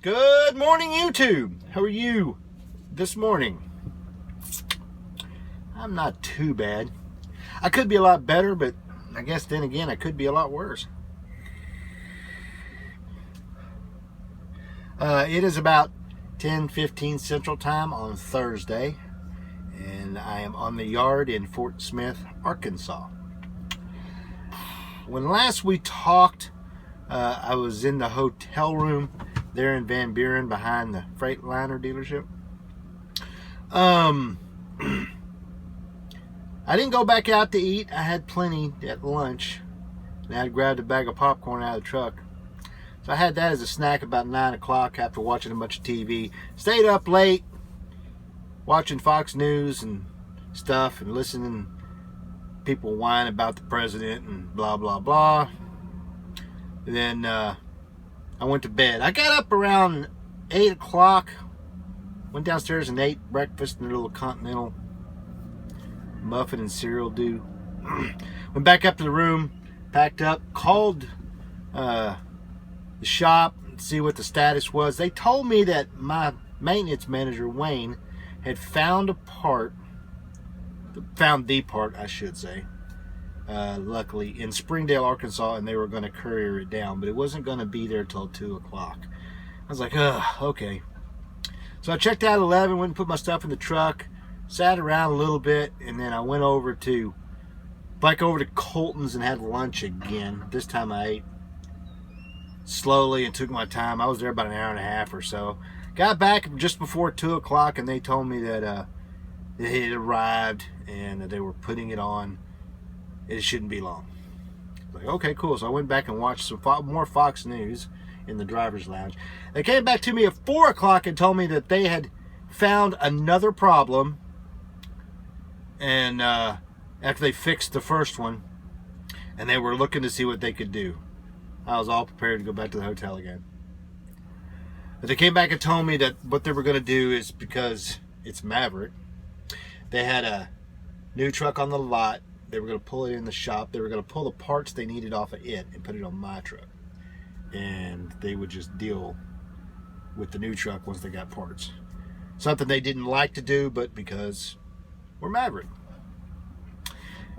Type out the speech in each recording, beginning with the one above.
Good morning, YouTube. How are you this morning? I'm not too bad. I could be a lot better, but I guess then again, I could be a lot worse. It is about 10:15 Central Time on Thursday, and I am on the yard in Fort Smith, Arkansas. When last we talked, I was in the hotel room there in Van Buren behind the Freightliner dealership. I didn't go back out to eat. I had plenty at lunch, and I had grabbed a bag of popcorn out of the truck. So I had that as a snack about 9 o'clock after watching a bunch of TV. Stayed up late watching Fox News and stuff and listening to people whine about the president and blah, blah, blah. And then I went to bed. I got up around 8 o'clock, went downstairs and ate breakfast in a little continental muffin and cereal do. Went back up to the room, packed up, called the shop and see what the status was. They told me that my maintenance manager, Wayne, had found the part, I should say, luckily in Springdale, Arkansas, and they were going to courier it down, but it wasn't going to be there till 2 o'clock. I was like, okay. So I checked out at 11, went and put my stuff in the truck, sat around a little bit, and then I went over to Colton's and had lunch again. This time I ate slowly and took my time. I was there about an hour and a half or so. Got back just before 2 o'clock, and they told me that it had arrived and that they were putting it on. It shouldn't be long. Like, okay, cool. So I went back and watched some more Fox News in the driver's lounge. They came back to me at 4 o'clock and told me that they had found another problem, and after they fixed the first one, and they were looking to see what they could do. I was all prepared to go back to the hotel again. But they came back and told me that what they were going to do is, because it's Maverick, they had a new truck on the lot. They were going to pull it in the shop. They were going to pull the parts they needed off of it and put it on my truck. And they would just deal with the new truck once they got parts. Something they didn't like to do, but because we're Maverick.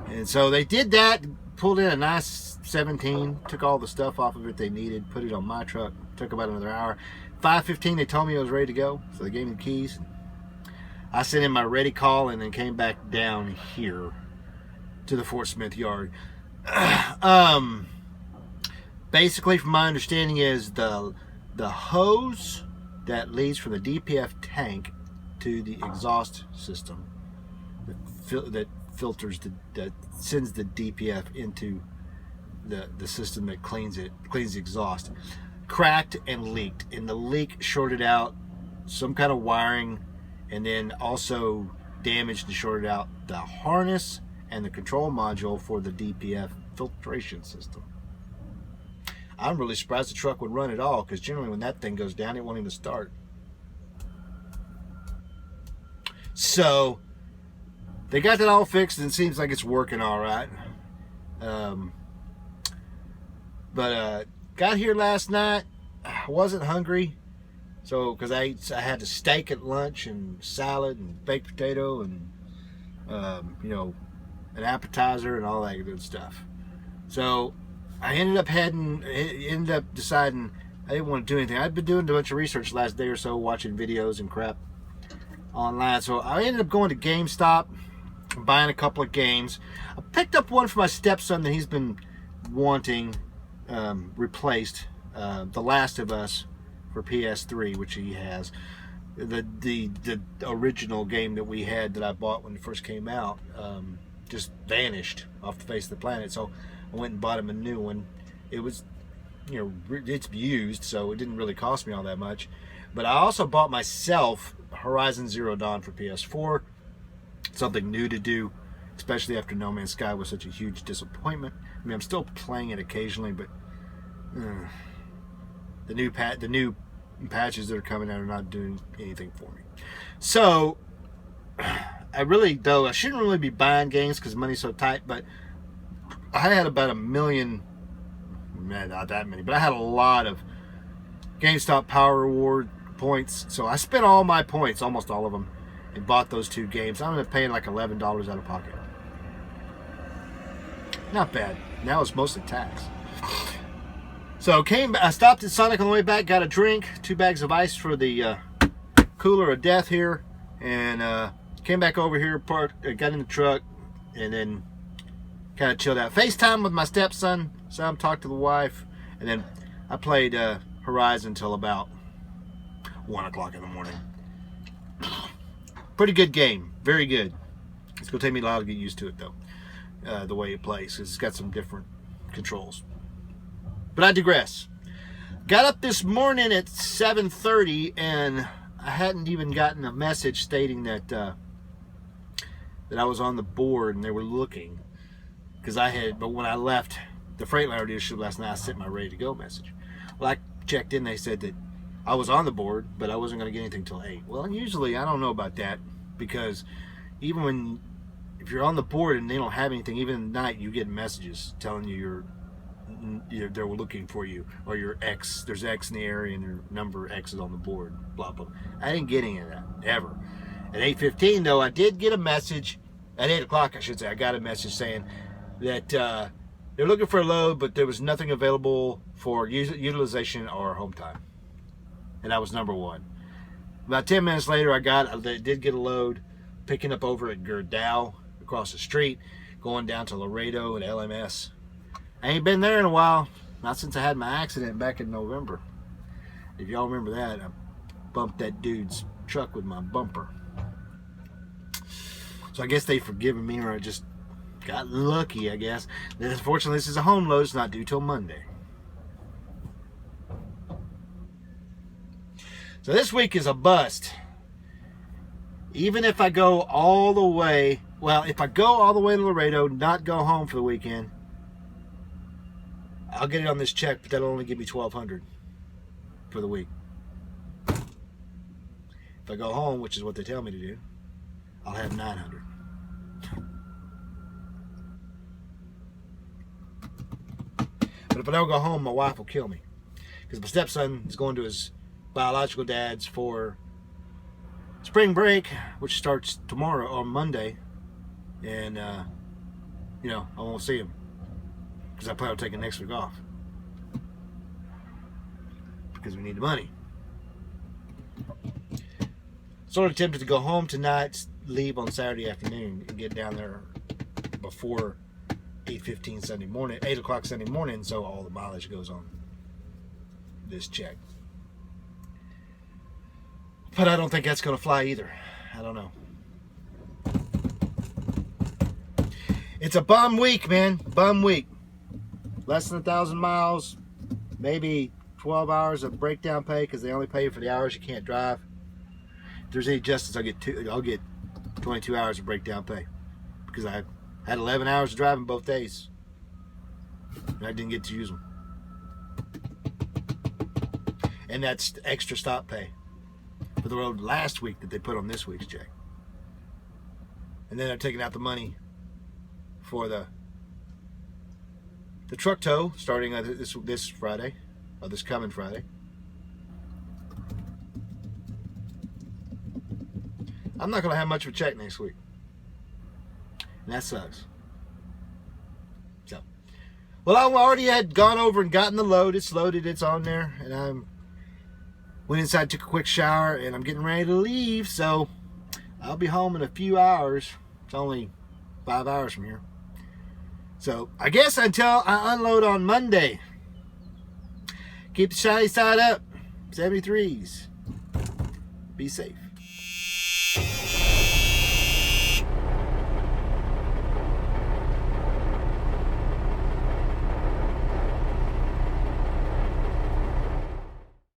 And so they did that, pulled in a nice 17, took all the stuff off of it they needed, put it on my truck. Took about another hour. 5:15, they told me I was ready to go. So they gave me the keys. I sent in my ready call and then came back down here to the Fort Smith yard. Basically, from my understanding, is the hose that leads from the DPF tank to the exhaust system that filters that sends the DPF into the system that cleans the exhaust, cracked and leaked, and the leak shorted out some kind of wiring, and then also damaged and shorted out the harness and the control module for the DPF filtration system. I'm really surprised the truck would run at all, because generally when that thing goes down, it won't even start. So they got that all fixed, and it seems like it's working all right. But got here last night. I wasn't hungry, so because I had a steak at lunch and salad and baked potato and an appetizer and all that good stuff. So I ended up deciding I didn't want to do anything. I'd been doing a bunch of research the last day or so, watching videos and crap online. So I ended up going to GameStop, buying a couple of games. I picked up one for my stepson that he's been wanting replaced, The Last of Us for PS3, which he has. The original game that we had that I bought when it first came out just vanished off the face of the planet. So I went and bought him a new one. It was, it's used, so it didn't really cost me all that much. But I also bought myself Horizon Zero Dawn for PS4. Something new to do, especially after No Man's Sky was such a huge disappointment. I mean, I'm still playing it occasionally, but the new patches that are coming out are not doing anything for me. So I shouldn't really be buying games because money's so tight, but I had about 1 million, not that many, but I had a lot of GameStop Power Reward points. So I spent all my points, almost all of them, and bought those 2 games. I ended up paying like $11 out of pocket. Not bad. Now it's mostly tax. So I stopped at Sonic on the way back, got a drink, 2 bags of ice for the cooler of death here, and came back over here, got in the truck, and then kind of chilled out. FaceTime with my stepson, talked to the wife, and then I played Horizon till about 1 o'clock in the morning. Pretty good game, very good. It's gonna take me a while to get used to it though, the way it plays, because it's got some different controls. But I digress. Got up this morning at 7:30, and I hadn't even gotten a message stating that that I was on the board and they were looking, because but when I left the Freightliner dealership last night, I sent my ready to go message. Well, I checked in, they said that I was on the board, but I wasn't going to get anything till 8. Well, usually I don't know about that, because even if you're on the board and they don't have anything, even at night you get messages telling you they're looking for you, or your X, there's X in the area and your number X is on the board, blah blah. I didn't get any of that ever. At 8:15 though, I did get a message. At 8 o'clock I should say, I got a message saying that they're looking for a load, but there was nothing available for utilization or home time, and I was number 1. About 10 minutes later, I did get a load, picking up over at Gerdau across the street, going down to Laredo and LMS. I ain't been there in a while, not since I had my accident back in November. If y'all remember that, I bumped that dude's truck with my bumper. So I guess they've forgiven me, or I just got lucky, I guess. Unfortunately, this is a home load. It's not due till Monday. So this week is a bust. Even if I go all the way, if I go all the way to Laredo, not go home for the weekend, I'll get it on this check, but that'll only give me $1,200 for the week. If I go home, which is what they tell me to do, I'll have $900. But if I don't go home, my wife will kill me, because my stepson is going to his biological dad's for spring break, which starts tomorrow or Monday, and I won't see him, because I plan on taking next week off, because we need the money. Sort of tempted to go home tonight, leave on Saturday afternoon, and get down there before 8 o'clock Sunday morning, so all the mileage goes on this check. But I don't think that's going to fly either. I don't know. It's a bum week, man. Bum week. Less than 1,000 miles, maybe 12 hours of breakdown pay, because they only pay you for the hours you can't drive. If there's any justice, I'll get 22 hours of breakdown pay, because I had 11 hours of driving both days, and I didn't get to use them. And that's extra stop pay for the road last week that they put on this week's check. And then they're taking out the money for the truck tow starting this Friday, or this coming Friday. I'm not going to have much of a check next week, and that sucks. So, well, I already had gone over and gotten the load. It's loaded, it's on there, and I went inside, took a quick shower, and I'm getting ready to leave, so I'll be home in a few hours. It's only 5 hours from here. So I guess until I unload on Monday, keep the shiny side up. 73s. Be safe.